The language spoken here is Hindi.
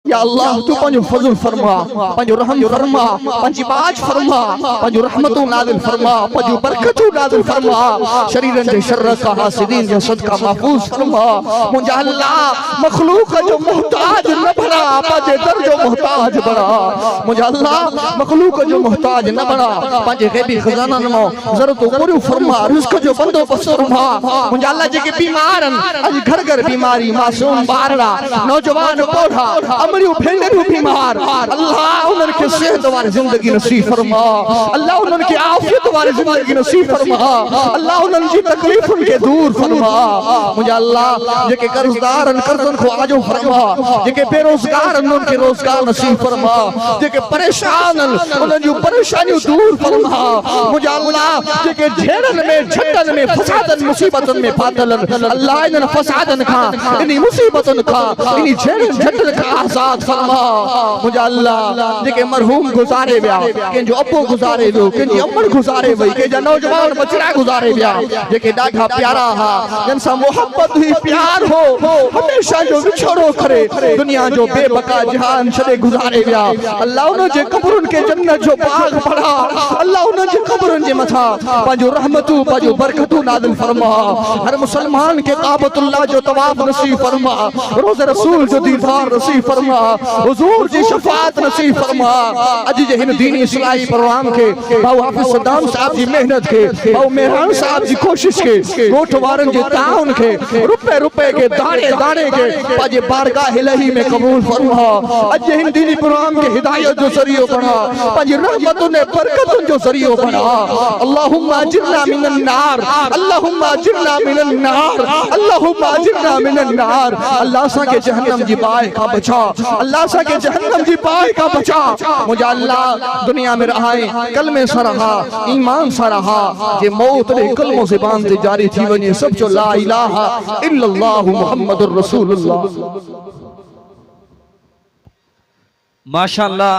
या अल्लाह तू पंहिंजो फज़ल फरमा, पंहिंजो रहम फरमा, पंहिंजी बाज फरमा, पंहिंजो रहमतूं नाज़िल फरमा, पंहिंजो बरकतूं नाज़िल फरमा, शरीरनि जे शर खां हासिदीन जो सदका महफूज़ फरमा। मुंहिंजा अल्लाह मखलूक जो मोहताज न बणा, पंहिंजे दर जो मोहताज बणा। मुंहिंजा अल्लाह मखलूक जो मोहताज न बणा, पंहिंजे गैबी खज़ाननि मां ज़रूरतूं पूरियूं फरमा, रिज़्क़ जो बंदोबस्त फरमा। मुंहिंजा अल्लाह जेके बीमार आहिनि, अॼु घर घर बीमारी, मासूम ॿारड़ा, नौजवान पौधा, अमरियूं भेनरियूं बीमार, अल्लाह उन्हनि खे सेहत वारी ज़िंदगी नसीब फरमा, अल्लाह उन्हनि खे आफ़ियत वारी ज़िंदगी नसीब फरमा, अल्लाह उन्हनि जी तकलीफ़ुनि खे दूर फरमा। मुंहिंजा अल्लाह जेके कर्ज़दार आहिनि कर्ज़नि खां आजो फरमा, जेके बेरोज़गार आहिनि उन्हनि खे रोज़गार नसीब फरमा, जेके परेशान आहिनि उन्हनि जूं परेशानियूं दूर फरमा। मुंहिंजा अल्लाह जेके झेड़नि में झटनि में फसादनि मुसीबतनि में फाथल आहिनि, अल्लाह इन्हनि फसादनि खां, इन मुसीबतनि खां, इन झेड़नि झटनि खां आज़ाद फरमा। मुंहिंजा अल्लाह जेके मरहूम गुज़ारे विया, कंहिंजो अबो गुज़ारे वियो, कंहिंजी अमड़ गुज़ारे वई, कंहिंजा नौजवान बचड़ा गुज़ारे विया, जेके ॾाढा प्यारा हा, जिन सां मोहब्बत हुई, प्यार हो, हमेशा जो विछोड़ो करे दुनिया जो बेबका जहान छॾे गुज़ारे विया, अल्लाह उन जे क़ब्रुनि खे जन्नत जो बाग़ बणा, अल्लाह उन जे क़ब्रुनि जे मथां पंहिंजो रहमतूं पंहिंजो बरकतूं नाज़िल फरमा। हर मुसलमान खे काबतुल्लाह जो तवाफ नसीब फरमा, रोज़ रसूल जो दीदार नसीब फरमा, हुजूर जी शफाअत नसीब फरमा। अॼु जे हिन दीनी इस्लाही प्रोग्राम खे भाऊ हाफ़िज़ सद्दाम साहब जी मेहनत खे, भाऊ मेहरान साहब जी कोशिश खे, ॻोठ वारनि जे ताउन खे, रुपए रुपए के दाणे दाणे के पंहिंजे बारगाह इलाही में क़बूल फरमा। अॼु हिन दीनी प्रोग्राम खे हिदायत जो ज़रियो बणा, पंहिंजी रहमतुनि ऐं बरकतुनि जो ज़रियो बणा। अल्लाहुम्मा अजिरना मिनन नार, अल्लाहुम्मा अजिरना मिनन नार, अल्लाहुम्मा अजिरना मिनन नार। अल्लाह असांखे जहन्नम जी बाहि खां बचा, अल्लाह असांखे जहन्नम जी बाहि खां बचा। मुंहिंजा अल्लाह दुनिया में रहाए कलमे सां रहा, ईमान सां रहा, जे मौत ॾे कलमो ज़बान ते जारी थी वञे, सब जो ला इलाहा इल्लल्लाहु मुहम्मदुर रसूलुल्लाह। माशाअल्लाह।